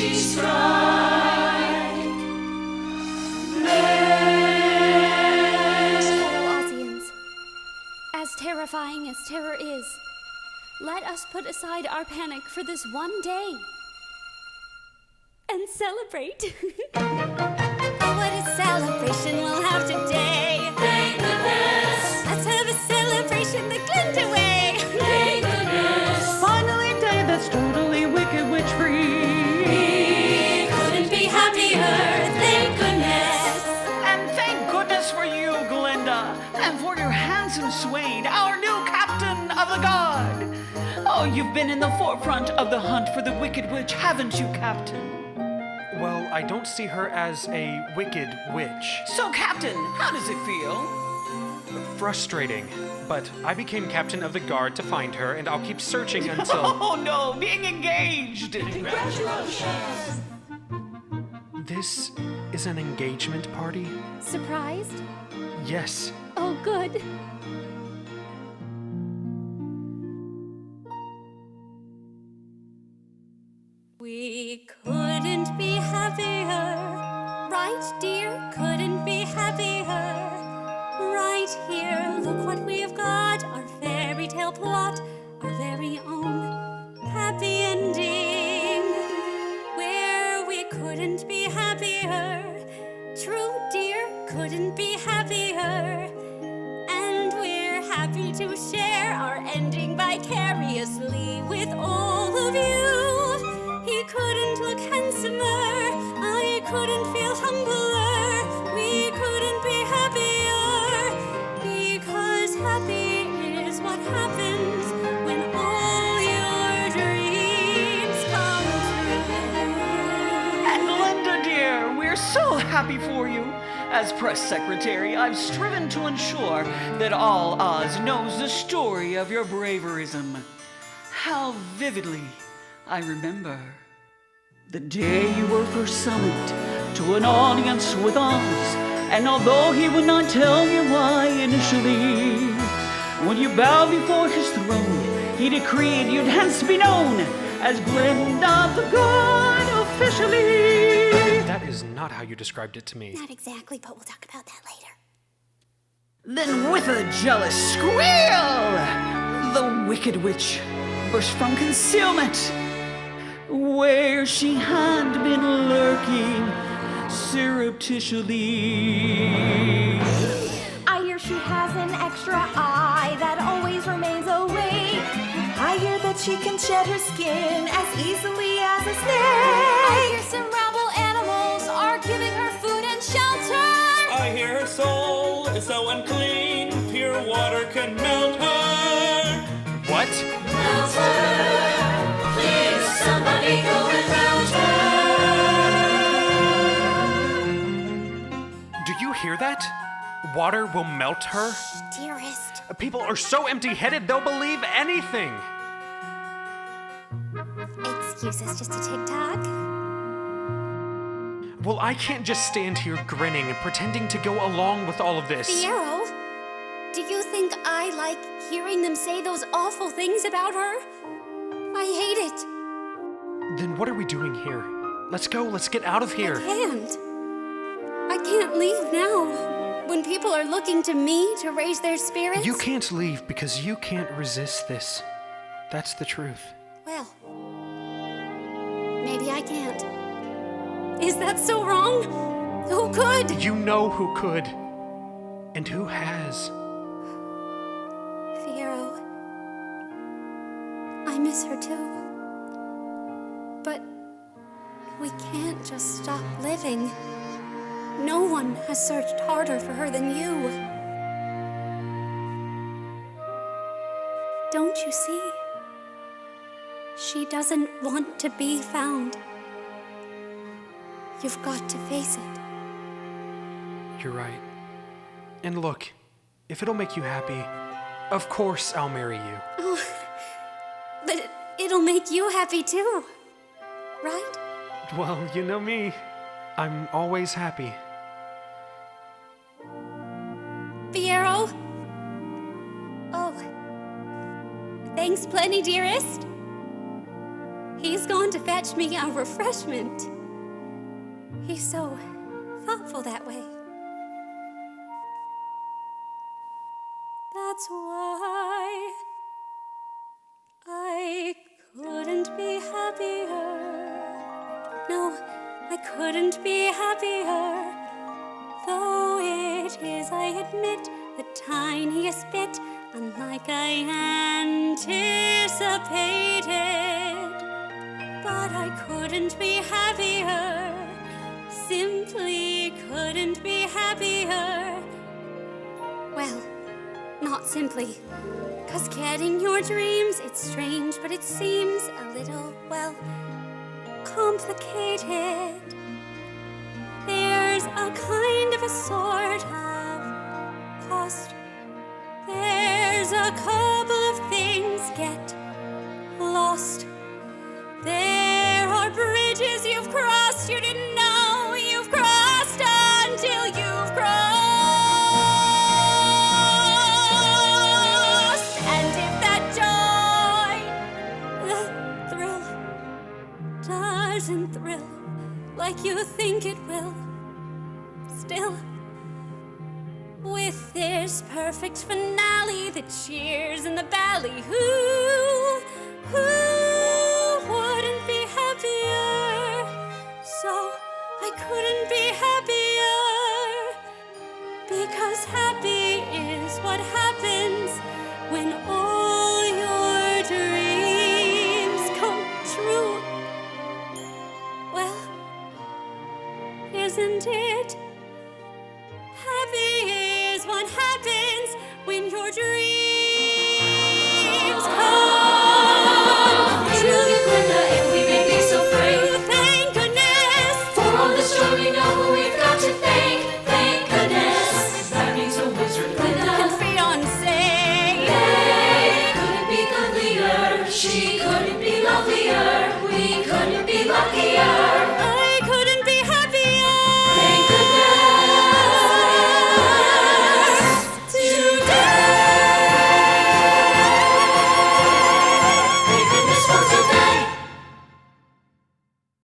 she stride. Fellow Ozians, as terrifying as terror is, let us put aside our panic for this one day and celebrate. Oh, what a celebration we'll have today. Thank goodness. Let's have a celebration the glint away. Thank goodness. Finally a day that's totally wicked witch free. We couldn't be happier. Thank goodness. And thank goodness for you, Glinda, and for your handsome Swain, our new captain of the guard. Oh, you've been in the forefront of the hunt for the Wicked Witch, haven't you, Captain? Well, I don't see her as a wicked witch. So, Captain, how does it feel? Frustrating. But I became captain of the guard to find her, and I'll keep searching until... Oh no, being engaged! Congratulations. This is an engagement party? Surprised? Yes. Oh, good. We couldn't be happier, right, dear? Couldn't be happier. Right here, look what we've got. Our fairy tale plot, our very own happy ending. Where we couldn't be happier. True, dear, couldn't be happier. And we're happy to share our ending vicariously with all of you. He couldn't look handsomer, I couldn't feel humbler, we couldn't be happier, because happy is what happens when all your dreams come true. And Glinda, dear, we're so happy for you. As press secretary, I've striven to ensure that all Oz knows the story of your braverism. How vividly I remember the day you were first summoned to an audience with Oz, and although he would not tell you why initially, when you bowed before his throne, he decreed you'd hence be known as Glinda the Good officially. That is not how you described it to me. Not exactly, but we'll talk about that later. Then with a jealous squeal, the Wicked Witch burst from concealment, where she had been lurking surreptitiously. I hear she has an extra eye that always remains awake. I hear that she can shed her skin as easily as a snake. I hear some rabble animals are giving her food and shelter. I hear her soul is so unclean, pure water can melt her. What? Melt her. Please, somebody go and melt her. Do you hear that? Water will melt her? Dearest. People are so empty-headed they'll believe anything. Excuses just to TikTok. Well, I can't just stand here grinning and pretending to go along with all of this. Fiero, do you think I like hearing them say those awful things about her? I hate it. Then what are we doing here? Let's go, let's get out of here. I can't leave now. When people are looking to me to raise their spirits. You can't leave because you can't resist this. That's the truth. Well, maybe I can't. Is that so wrong? Who could? You know who could. And who has. Fiero. I miss her too. But we can't just stop living. No one has searched harder for her than you. Don't you see? She doesn't want to be found. You've got to face it. You're right. And look, if it'll make you happy, of course I'll marry you. Oh, but it'll make you happy too, right? Well, you know me. I'm always happy. Fiero? Oh. Thanks plenty, dearest. He's gone to fetch me a refreshment. He's so thoughtful that way. That's why I couldn't be happier. No, I couldn't be happier. Though it is, I admit, the tiniest bit unlike I anticipated. But I couldn't be happier. Simply couldn't be happier. Well, not simply. 'Cause getting your dreams, it's strange, but it seems a little, well, complicated. There's a kind of a sort of cost. There's a couple of things get lost. There are bridges you've crossed you didn't know you've crossed until you've crossed. And if that joy, that thrill, doesn't thrill like you think it will, still, with this perfect finale, the cheers and the ballyhoo,